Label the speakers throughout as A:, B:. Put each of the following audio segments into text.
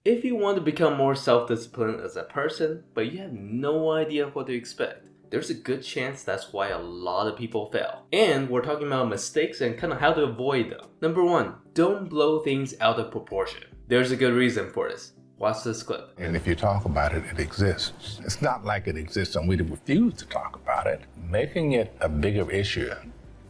A: If you want to become more self-disciplined as a person, but you have no idea what to expect, there's a good chance that's why a lot of people fail. And we're talking about mistakes and kind of how to avoid them. Number 1, don't blow things out of proportion. There's a good reason for this. Watch this clip.
B: And if you talk about it, it exists. It's not like it exists and we refuse to talk about it. Making it a bigger issue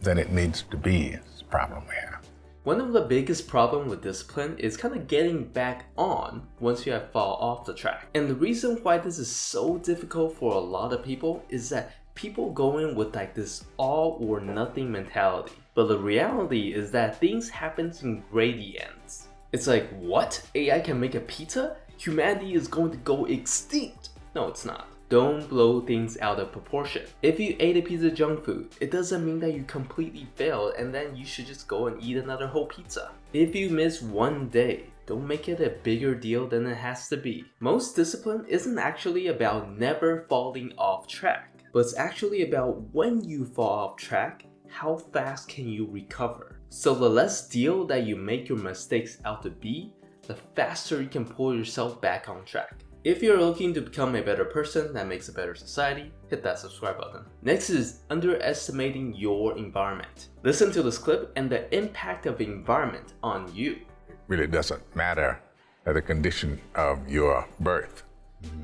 B: than it needs to be is the problem we have.
A: One of the biggest problems with discipline is kind of getting back on once you have fall off the track. And the reason why this is so difficult for a lot of people is that people go in with like this all or nothing mentality. But the reality is that things happen in gradients. It's like, what? AI can make a pizza? Humanity is going to go extinct. No, it's not. Don't blow things out of proportion. If you ate a piece of junk food, it doesn't mean that you completely failed and then you should just go and eat another whole pizza. If you miss one day, don't make it a bigger deal than it has to be. Most discipline isn't actually about never falling off track, but it's actually about when you fall off track, how fast can you recover? So the less deal that you make your mistakes out to be, the faster you can pull yourself back on track. If you're looking to become a better person that makes a better society, hit that subscribe button. Next is underestimating your environment. Listen to this clip and the impact of environment on you.
B: It really doesn't matter the condition of your birth.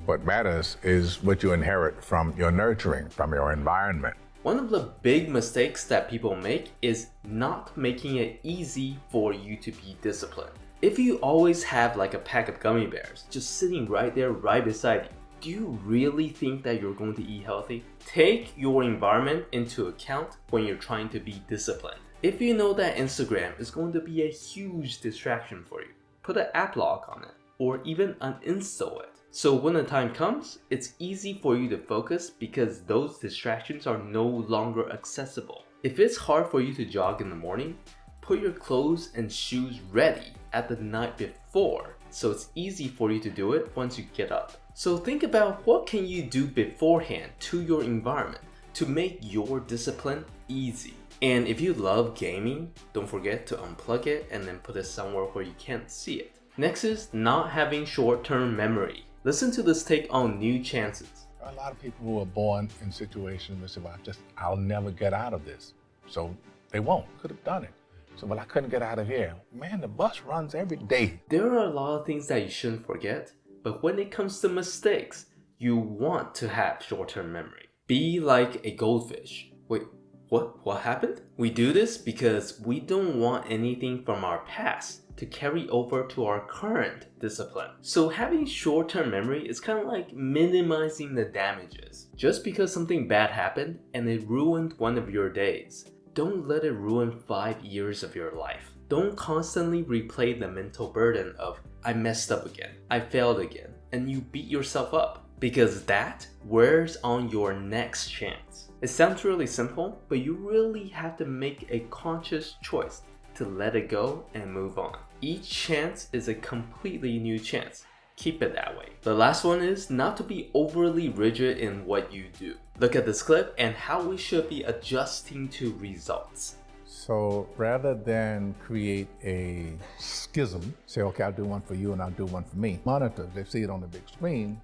B: What matters is what you inherit from your nurturing, from your environment.
A: One of the big mistakes that people make is not making it easy for you to be disciplined. If you always have like a pack of gummy bears just sitting right there right beside you, do you really think that you're going to eat healthy? Take your environment into account when you're trying to be disciplined. If you know that Instagram is going to be a huge distraction for you, put an app lock on it or even uninstall it. So when the time comes, it's easy for you to focus because those distractions are no longer accessible. If it's hard for you to jog in the morning, put your clothes and shoes ready at the night before so it's easy for you to do it once you get up. So think about what can you do beforehand to your environment to make your discipline easy. And if you love gaming, don't forget to unplug it and then put it somewhere where you can't see it. Next is not having short-term memory. Listen to this take on new chances.
B: A lot of people who are born in situations where say, well, I'll never get out of this. So they won't, could have done it. So, well, I couldn't get out of here. Man, the bus runs every day.
A: There are a lot of things that you shouldn't forget, but when it comes to mistakes, you want to have short-term memory. Be like a goldfish. Wait, what happened? We do this because we don't want anything from our past to carry over to our current discipline. So having short-term memory is kind of like minimizing the damages. Just because something bad happened and it ruined one of your days, don't let it ruin 5 years of your life. Don't constantly replay the mental burden of, I messed up again, I failed again, and you beat yourself up, because that wears on your next chance. It sounds really simple, but you really have to make a conscious choice to let it go and move on. Each chance is a completely new chance. Keep it that way. The last one is not to be overly rigid in what you do. Look at this clip and how we should be adjusting to results.
B: So rather than create a schism, say, okay, I'll do one for you and I'll do one for me. Monitors, they see it on the big screen,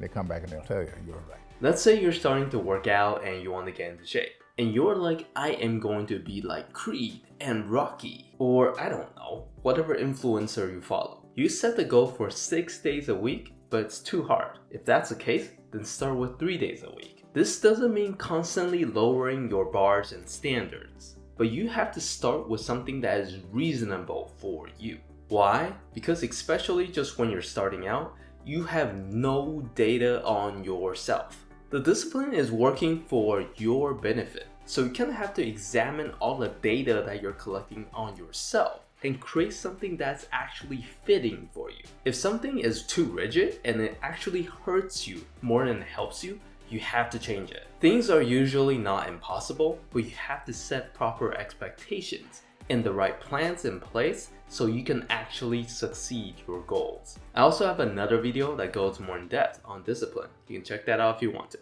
B: they come back and they'll tell you, you're right.
A: Let's say you're starting to work out and you want to get into shape. And you're like, I am going to be like Creed and Rocky, or I don't know, whatever influencer you follow. You set the goal for 6 days a week, but it's too hard. If that's the case, then start with 3 days a week. This doesn't mean constantly lowering your bars and standards, but you have to start with something that is reasonable for you. Why? Because especially just when you're starting out, you have no data on yourself. The discipline is working for your benefit, so you kind of have to examine all the data that you're collecting on yourself and create something that's actually fitting for you. If something is too rigid and it actually hurts you more than it helps you, you have to change it. Things are usually not impossible, but you have to set proper expectations and the right plans in place so you can actually succeed your goals. I also have another video that goes more in depth on discipline. You can check that out if you want to.